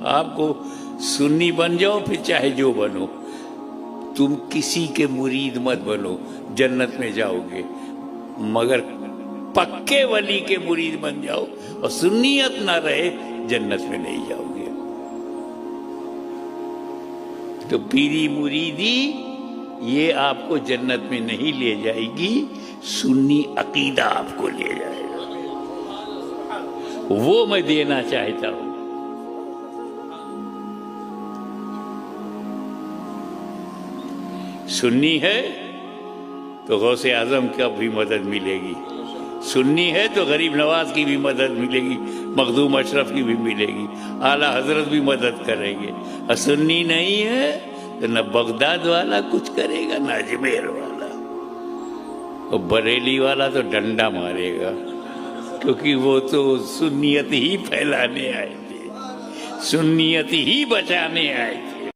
آپ کو سنی بن جاؤ پھر چاہے جو بنو، تم کسی کے مرید مت بنو، جنت میں جاؤ گے، مگر پکے ولی کے مرید بن جاؤ اور سنیت نہ رہے جنت میں نہیں جاؤ گے۔ تو پیری مریدی یہ آپ کو جنت میں نہیں لے جائے گی، سنی عقیدہ آپ کو لے جائے گا، وہ میں دینا چاہتا ہوں۔ سنی ہے تو غوث اعظم کا بھی مدد ملے گی، سنی ہے تو غریب نواز کی بھی مدد ملے گی، مخدوم اشرف کی بھی ملے گی، اعلیٰ حضرت بھی مدد کریں گے۔ اور سنی نہیں ہے تو نہ بغداد والا کچھ کرے گا نہ اجمیر والا، اور بریلی والا تو ڈنڈا مارے گا، کیونکہ وہ تو سنیت ہی پھیلانے آئے تھے، سنیت ہی بچانے آئے تھے۔